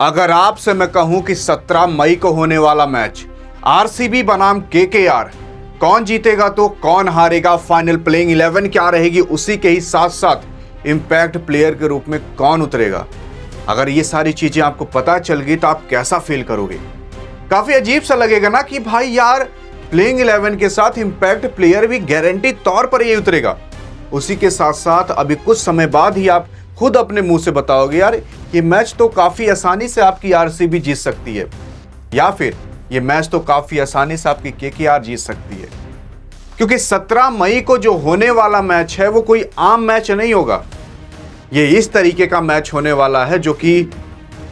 अगर आपसे मैं कहूं कि 17 मई को होने वाला मैच आरसीबी बनाम केकेआर, कौन जीतेगा तो कौन हारेगा, फाइनल प्लेइंग 11 क्या रहेगी, उसी के ही साथ साथ इंपैक्ट प्लेयर के रूप में कौन उतरेगा, अगर ये सारी चीजें आपको पता चल गई तो आप कैसा फील करोगे? काफी अजीब सा लगेगा ना कि भाई यार प्लेइंग 11 के साथ इंपैक्ट प्लेयर भी गारंटी तौर पर ये उतरेगा। उसी के साथ साथ अभी कुछ समय बाद ही आप खुद अपने मुंह से बताओगे यार ये मैच तो काफी आसानी से आपकी आरसीबी जीत सकती है, या फिर ये मैच तो काफी आसानी से आपकी केकेआर जीत सकती है। क्योंकि 17 मई को जो होने वाला मैच है वो कोई आम मैच नहीं होगा। ये इस तरीके का मैच होने वाला है जो कि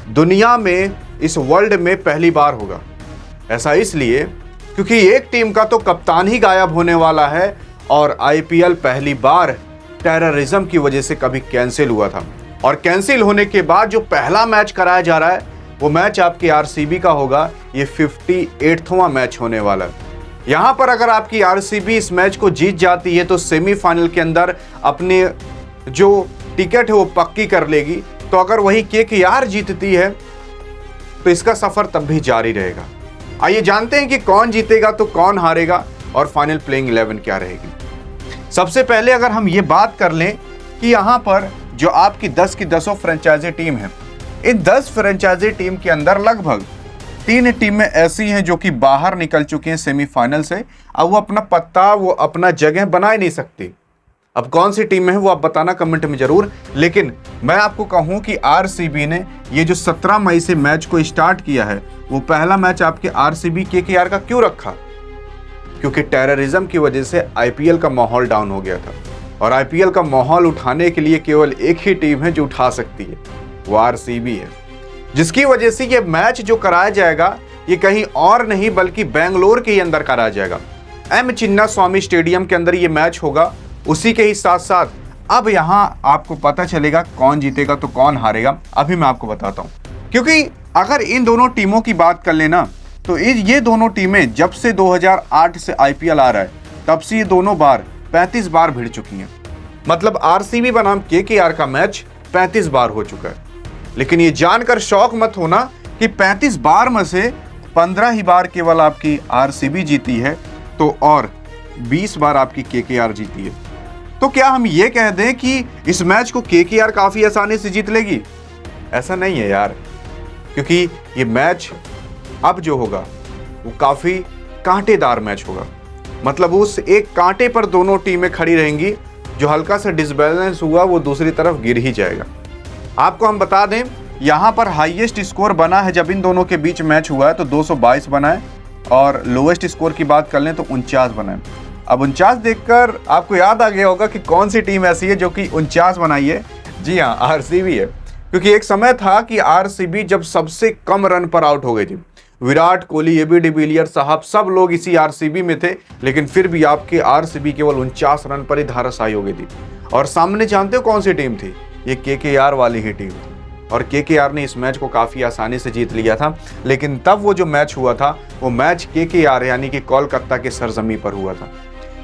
दुनिया में, इस वर्ल्ड में पहली बार होगा। ऐसा इसलिए क्योंकि एक टीम का तो कप्तान ही गायब होने वाला है और आईपीएल पहली बार टेररिज्म की वजह से कभी कैंसिल हुआ था, और कैंसिल होने के बाद जो पहला मैच कराया जा रहा है वो मैच आपकी आरसीबी का होगा। ये 58वां मैच होने वाला है। यहां पर अगर आपकी आरसीबी इस मैच को जीत जाती है तो सेमीफाइनल के अंदर अपने जो टिकट है वो पक्की कर लेगी। तो अगर वही केकेआर जीतती है तो इसका सफर तब भी जारी रहेगा। आइए जानते हैं कि कौन जीतेगा तो कौन हारेगा और फाइनल प्लेइंग 11 क्या रहेगी। सबसे पहले अगर हम ये बात कर लें कि यहाँ पर जो आपकी 10 की 10 फ्रेंचाइजी टीम है, इन 10 फ्रेंचाइजी टीम के अंदर लगभग 3 टीमें ऐसी हैं जो कि बाहर निकल चुकी हैं सेमीफाइनल से। अब वो अपना पत्ता, वो अपना जगह बना ही नहीं सकती। अब कौन सी टीम है वो आप बताना कमेंट में जरूर। लेकिन मैं आपको कहूं कि आरसीबी ने ये जो 17 मई से मैच को स्टार्ट किया है, वो पहला मैच आपके आरसीबी केकेआर का क्यों रखा? क्योंकि टेररिज्म की वजह से आईपीएल का माहौल डाउन हो गया था, और आईपीएल का माहौल उठाने के लिए केवल एक ही टीम है जो उठा सकती है, वो आरसीबी है। जिसकी वजह से ये मैच जो कराया जाएगा ये कहीं और नहीं बल्कि बेंगलोर के ही अंदर कराया जाएगा। एम चिन्नास्वामी स्टेडियम के अंदर ये मैच होगा। उसी के ही साथ साथ अब यहां आपको पता चलेगा कौन जीतेगा तो कौन हारेगा। अभी मैं आपको बताता हूं, क्योंकि अगर इन दोनों टीमों की बात कर लेना तो ये दोनों टीमें जब से 2008 से आईपीएल आ रहा है तब से ये दोनों बार 35 बार भिड़ चुकी हैं। मतलब आरसीबी बनाम केकेआर का मैच 35 बार हो चुका है। लेकिन ये जानकर शौक मत होना कि 35 बार में से 15 ही बार केवल आपकी आरसीबी जीती है तो और 20 बार आपकी केकेआर जीती है। तो क्या हम ये कह दें कि इस मैच को केकेआर काफी आसानी से जीत लेगी? ऐसा नहीं है यार, क्योंकि ये मैच अब जो होगा वो काफी कांटेदार मैच होगा। मतलब उस एक कांटे पर दोनों टीमें खड़ी रहेंगी, जो हल्का सा डिसबैलेंस हुआ वो दूसरी तरफ गिर ही जाएगा। आपको हम बता दें यहां पर हाईएस्ट स्कोर बना है जब इन दोनों के बीच मैच हुआ है तो 222 बना है, और लोएस्ट स्कोर की बात कर लें तो 49 बना है। अब 49 देखकर आपको याद आ गया होगा कि कौन सी टीम ऐसी है जो कि 49 बनाई है। जी हाँ, आरसीबी है। क्योंकि एक समय था कि आरसीबी जब सबसे कम रन पर आउट हो गई थी, विराट कोहली, एबी डिविलियर साहब सब लोग इसी आरसीबी में थे, लेकिन फिर भी आपके आरसीबी केवल 49 रन पर ही धाराशायी हो गई थी। और सामने जानते हो कौन सी टीम थी? ये केकेआर वाली ही टीम थी, और केकेआर ने इस मैच को काफी आसानी से जीत लिया था। लेकिन तब वो जो मैच हुआ था वो मैच केकेआर यानी कि कोलकाता के सरजमी पर हुआ था।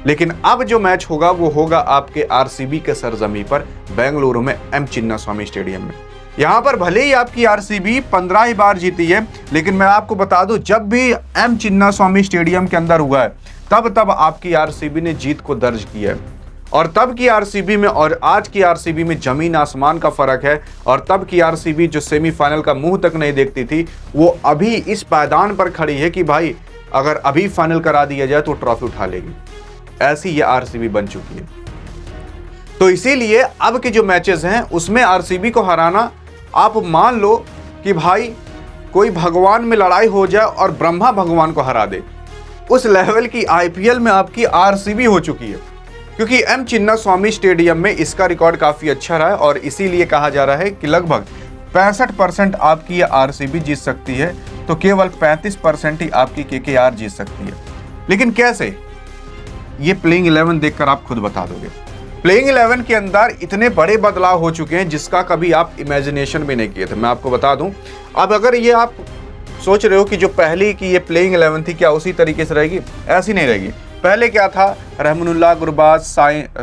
लेकिन अब जो मैच होगा वो होगा आपके आरसीबी के सरजमी पर, बेंगलुरु में एम चिन्नास्वामी स्टेडियम में। यहां पर भले ही आपकी आरसीबी 15 ही बार जीती है, लेकिन मैं आपको बता दूं जब भी एम चिन्नास्वामी स्टेडियम के अंदर हुआ है तब आपकी आरसीबी ने जीत को दर्ज किया है। और तब की आरसीबी में और आज की आरसीबी में जमीन आसमान का फर्क है। और तब की आरसीबी जो सेमीफाइनल का मुंह तक नहीं देखती थी, वो अभी इस पायदान पर खड़ी है कि भाई अगर अभी फाइनल करा दिया जाए तो ट्रॉफी उठा लेगी। ऐसी ये आरसीबी बन चुकी है। तो इसीलिए अब के जो मैचेस हैं उसमें आरसीबी को हराना, आप मान लो कि भाई कोई भगवान में लड़ाई हो जाए और ब्रह्मा भगवान को हरा दे, उस लेवल की आईपीएल में आपकी आरसीबी हो चुकी है। क्योंकि एम चिन्नास्वामी स्टेडियम में इसका रिकॉर्ड काफी अच्छा रहा है, और इसीलिए कहा जा रहा है कि लगभग 65% आपकी ये आरसीबी जीत सकती है, तो केवल 35% ही आपकी केकेआर जीत सकती है। लेकिन कैसे? ये प्लेइंग 11 देखकर आप खुद बता दोगे। प्लेइंग 11 के अंदर इतने बड़े बदलाव हो चुके हैं जिसका कभी आप इमेजिनेशन भी नहीं किए थे। मैं आपको बता दूं, अब अगर ये आप सोच रहे हो कि जो पहली की ये प्लेइंग 11 थी क्या उसी तरीके से रहेगी, ऐसी नहीं रहेगी। पहले क्या था, रहमानुल्लाह गुरबाज,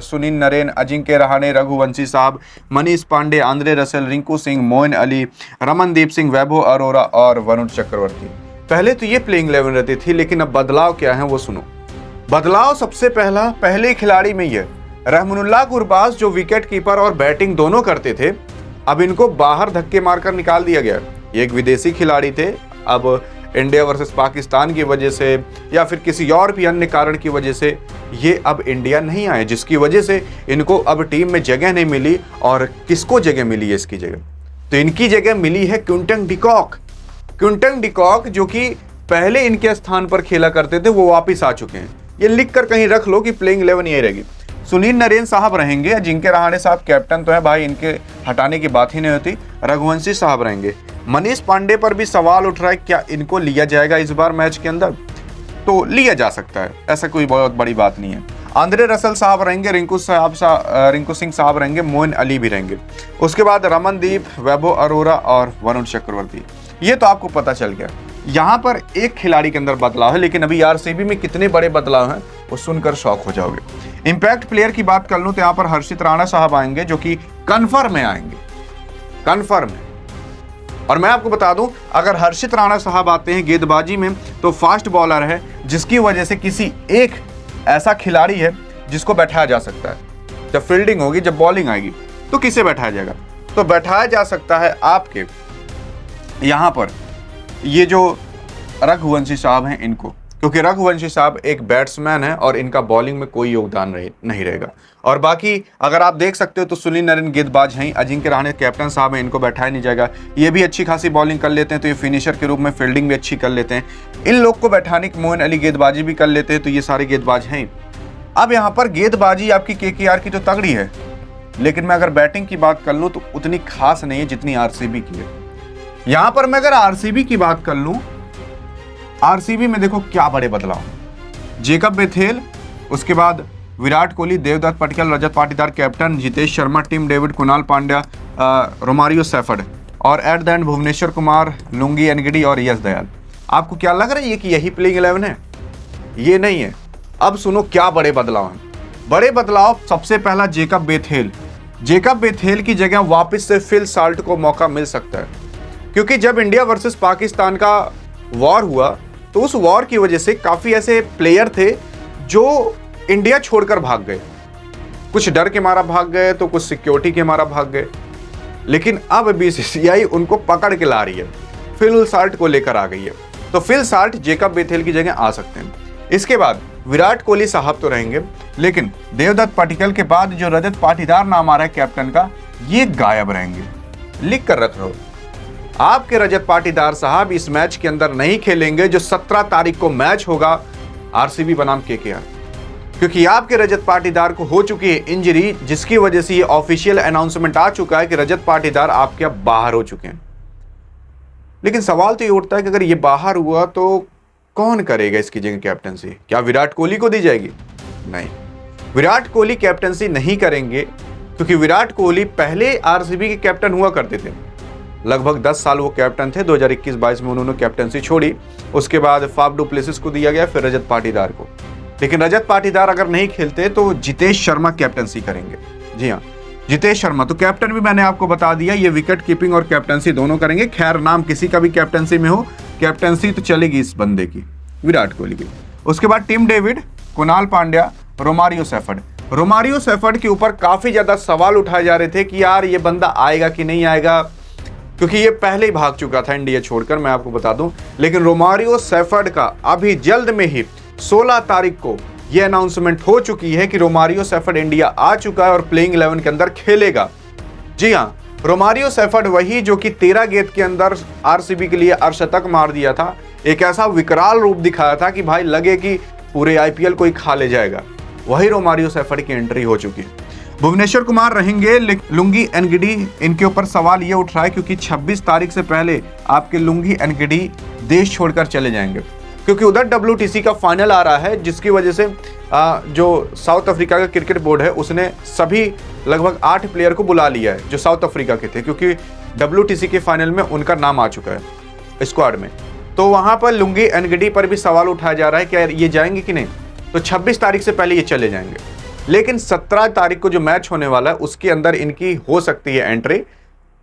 सुनील नरेन, अजिंक्य रहाणे, रघुवंशी साहब, मनीष पांडे, आंद्रे रसेल, रिंकू सिंह, मोइन अली, रमनदीप सिंह, वैभव अरोरा और वरुण चक्रवर्ती। पहले तो ये प्लेइंग 11 रहती थी, लेकिन अब बदलाव क्या है वो सुनो। बदलाव सबसे पहले खिलाड़ी में ये, रहमानुल्लाह गुरबाज जो विकेट कीपर और बैटिंग दोनों करते थे, अब इनको बाहर धक्के मारकर निकाल दिया गया। ये एक विदेशी खिलाड़ी थे, अब इंडिया वर्सेस पाकिस्तान की वजह से या फिर किसी और भी अन्य कारण की वजह से ये अब इंडिया नहीं आए, जिसकी वजह से इनको अब टीम में जगह नहीं मिली। और किसको जगह मिली है इसकी जगह? तो इनकी जगह मिली है क्विंटन डिकॉक। क्विंटन डिकॉक जो कि पहले इनके स्थान पर खेला करते थे, वो वापिस आ चुके हैं। ये लिख कर कहीं रख लो कि प्लेइंग 11 यही रहेगी। सुनील नरेन साहब रहेंगे, अजिंक्य रहाणे साहब कैप्टन तो है भाई, इनके हटाने की बात ही नहीं होती। रघुवंशी साहब रहेंगे। मनीष पांडे पर भी सवाल उठ रहा है, क्या इनको लिया जाएगा इस बार मैच के अंदर? तो लिया जा सकता है, ऐसा कोई बहुत बड़ी बात नहीं है। आंद्रे रसेल साहब रहेंगे, रिंकू सिंह साहब रहेंगे, मोइन अली भी रहेंगे। उसके बाद रमनदीप, वैभव अरोरा और वरुण चक्रवर्ती। ये तो आपको पता चल गया। यहाँ पर एक खिलाड़ी के अंदर बदलाव है, लेकिन अभी आरसीबी में कितने बड़े बदलाव हैं वो सुनकर शॉक हो जाओगे। इंपैक्ट प्लेयर की बात कर लूं तो यहाँ पर हर्षित राणा साहब आएंगे, जो कि कन्फर्म में आएंगे, कन्फर्म है। और मैं आपको बता दूं, अगर हर्षित राणा साहब आते हैं गेंदबाजी में तो फास्ट बॉलर है, जिसकी वजह से किसी एक ऐसा खिलाड़ी है जिसको बैठाया जा सकता है। जब फील्डिंग होगी, जब बॉलिंग आएगी, तो किसे बैठाया जाएगा? तो बैठाया जा सकता है आपके यहाँ पर ये जो रघुवंशी साहब हैं इनको, क्योंकि रघुवंशी साहब एक बैट्समैन है और इनका बॉलिंग में कोई योगदान नहीं रहेगा। और बाकी अगर आप देख सकते हो तो सुनील नरेन गेंदबाज हैं, अजिंक्य रहाणे कैप्टन साहब हैं, इनको बैठाया नहीं जाएगा। ये भी अच्छी खासी बॉलिंग कर लेते हैं, तो ये फिनिशर के रूप में फील्डिंग भी अच्छी कर लेते हैं। इन लोग को बैठाने की, मोइन अली गेंदबाजी भी कर लेते हैं, तो ये सारे गेंदबाज हैं। अब यहाँ पर गेंदबाजी आपकी केकेआर की तो तगड़ी है, लेकिन मैं अगर बैटिंग की बात कर लूँ तो उतनी खास नहीं है जितनी आरसीबी की है। यहाँ पर मैं अगर आरसीबी की बात कर लूँ, आरसीबी में देखो क्या बड़े बदलाव। जेकब बेथेल, उसके बाद Virat Kohli, Devdutt Padikkal, Rajat Patidar captain, Jitesh Sharma, Tim David, Kunal Pandya, Romario Shepherd और at the end Bhuvneshwar Kumar, Lungi Ngidi और यश दयाल। आपको क्या लग रहा है कि यही प्लेइंग 11 है? ये नहीं है। अब सुनो क्या बड़े बदलाव हैं। बड़े बदलाव, सबसे पहला जेकब बेथेल। जेकब बेथेल की जगह वापस से फिल साल्ट को मौका मिल सकता है, क्योंकि जब इंडिया वर्सेस पाकिस्तान का वॉर हुआ तो उस वॉर की वजह से काफ़ी ऐसे प्लेयर थे जो इंडिया छोड़कर भाग गए। कुछ डर के मारा भाग गए, तो कुछ सिक्योरिटी के मारा भाग गए। लेकिन अब बीसीसीआई उनको पकड़ के ला रही है, फिल साल्ट को लेकर आ गई है। तो फिल साल्ट जेकब बेथेल की जगह आ सकते हैं। इसके बाद विराट कोहली साहब तो रहेंगे, लेकिन देवदत्त पटिक्कल के बाद जो रजत पाटीदार नाम आ रहा है कैप्टन का, ये गायब रहेंगे। लिख कर रख लो, आपके रजत पाटीदार साहब इस मैच के अंदर नहीं खेलेंगे जो 17 तारीख को मैच होगा आरसीबी बनाम केकेआर, क्योंकि आपके रजत पाटीदार को हो चुकी है इंजरी, जिसकी वजह से ये ऑफिशियल अनाउंसमेंट आ चुका है कि रजत पाटीदार आपके अब बाहर हो चुके हैं। लेकिन सवाल तो ये उठता है कि अगर ये बाहर हुआ तो कौन करेगा इसकी जगह कैप्टनसी? क्या विराट कोहली को दी जाएगी? नहीं, विराट कोहली कैप्टनसी नहीं करेंगे, क्योंकि विराट कोहली पहले आरसीबी के कैप्टन हुआ करते थे। लगभग 10 साल वो कैप्टन थे। 2021-22 में उन्होंने कैप्टनसी छोड़ी, उसके बाद फाफ डु प्लेसिस को दिया गया, फिर रजत पाटीदार को। लेकिन रजत पाटीदार अगर नहीं खेलते तो जितेश शर्मा कैप्टनसी करेंगे। जी हाँ, जितेश शर्मा। तो कैप्टन भी मैंने आपको बता दिया, ये विकेट कीपिंग और कैप्टनसी दोनों करेंगे। खैर, नाम किसी का भी कैप्टनसी में हो, कैप्टनसी तो चलेगी इस बंदे की, विराट कोहली की। उसके बाद Tim David, Kunal Pandya, Romario Shepherd. Romario Shepherd के ऊपर काफी ज्यादा सवाल उठाए जा रहे थे कि यार ये बंदा आएगा कि नहीं आएगा, क्योंकि ये पहले ही भाग चुका था इंडिया छोड़कर, मैं आपको बता दूं। लेकिन रोमारियो सेफर्ड का अभी जल्द में ही 16 तारीख को ये अनाउंसमेंट हो चुकी है कि रोमारियो सेफर्ड इंडिया आ चुका है और प्लेइंग 11 के अंदर खेलेगा। जी हाँ, रोमारियो सेफर्ड वही जो कि 13 गेंद के अंदर आरसीबी के लिए अर्धशतक मार दिया था। एक ऐसा विकराल रूप दिखाया था कि भाई लगे कि पूरे आईपीएल को ही खा ले जाएगा। वही रोमारियो सेफर्ड की एंट्री हो चुकी है। भुवनेश्वर कुमार रहेंगे, लुंगी एनगिडी, इनके ऊपर सवाल ये उठ रहा है क्योंकि 26 तारीख से पहले आपके लुंगी एनगिडी देश छोड़कर चले जाएंगे, क्योंकि उधर WTC का फाइनल आ रहा है, जिसकी वजह से जो साउथ अफ्रीका का क्रिकेट बोर्ड है उसने सभी लगभग 8 प्लेयर को बुला लिया है जो साउथ अफ्रीका के थे, क्योंकि WTC के फाइनल में उनका नाम आ चुका है स्क्वाड में। तो वहाँ पर लुंगी एनगिडी पर भी सवाल उठाया जा रहा है कि ये जाएंगे कि नहीं। तो 26 तारीख से पहले ये चले जाएंगे। लेकिन 17 तारीख को जो मैच होने वाला है उसके अंदर इनकी हो सकती है एंट्री।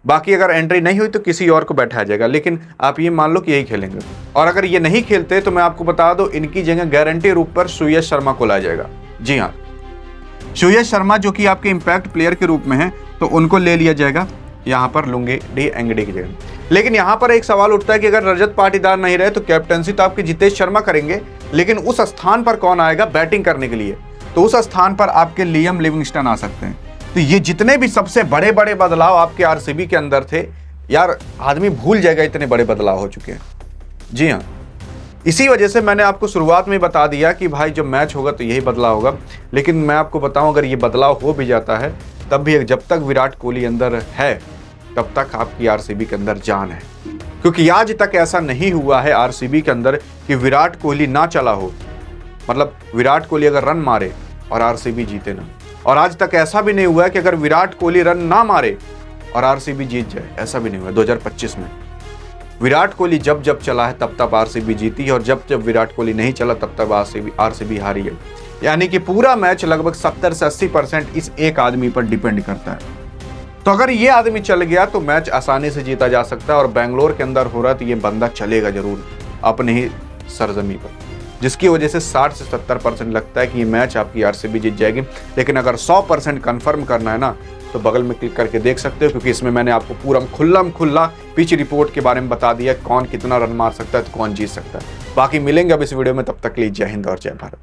बाकी अगर एंट्री नहीं हुई तो किसी और को बैठाया जाएगा, लेकिन आप ये मान लो कि यही खेलेंगे। और अगर ये नहीं खेलते तो मैं आपको बता दूं, इनकी जगह गारंटी रूप पर श्रेयस शर्मा को लाया जाएगा। जी हाँ, श्रेयस शर्मा जो कि आपके इंपैक्ट प्लेयर के रूप में है, तो उनको ले लिया जाएगा यहाँ पर लुंगे डी एंगडे की जगह। लेकिन यहाँ पर एक सवाल उठता है कि अगर रजत पाटीदार नहीं रहे तो कैप्टनसी तो आपके जितेश शर्मा करेंगे, लेकिन उस स्थान पर कौन आएगा बैटिंग करने के लिए? तो उस स्थान पर आपके लियम लिविंगस्टन आ सकते हैं। तो ये जितने भी सबसे बड़े बड़े बदलाव आपके आरसीबी के अंदर थे यार, आदमी भूल जाएगा इतने बड़े बदलाव हो चुके हैं। जी हाँ, इसी वजह से मैंने आपको शुरुआत में बता दिया कि भाई जब मैच होगा तो यही बदलाव होगा। लेकिन मैं आपको बताऊं, अगर ये बदलाव हो भी जाता है तब भी जब तक विराट कोहली अंदर है तब तक आपकी आरसीबी के अंदर जान है। क्योंकि आज तक ऐसा नहीं हुआ है आरसीबी के अंदर कि विराट कोहली ना चला हो, मतलब विराट कोहली अगर रन मारे और आरसीबी जीते ना। और आज तक ऐसा भी नहीं हुआ है कि अगर विराट कोहली रन ना मारे और आरसीबी जीत जाए, ऐसा भी नहीं हुआ। 2025 में विराट कोहली जब जब चला है तब तब आरसीबी जीती है, और जब जब विराट कोहली नहीं चला तब तब आरसीबी हारी है। यानी कि पूरा मैच लगभग 70 से 80% इस एक आदमी पर डिपेंड करता है। तो अगर ये आदमी चल गया तो मैच आसानी से जीता जा सकता है। और बेंगलोर के अंदर हो रहा है तो ये बंदा चलेगा जरूर अपने ही सरजमी पर, जिसकी वजह से 60 से 70% लगता है कि ये मैच आपकी आरसीबी जीत जाएगी। लेकिन अगर 100% कंफर्म करना है ना, तो बगल में क्लिक करके देख सकते हो, क्योंकि इसमें मैंने आपको पूरा खुल्ला पिच रिपोर्ट के बारे में बता दिया, कौन कितना रन मार सकता है तो कौन जीत सकता है। बाकी मिलेंगे अब इस वीडियो में, तब तक के लिए जय हिंद और जय भारत।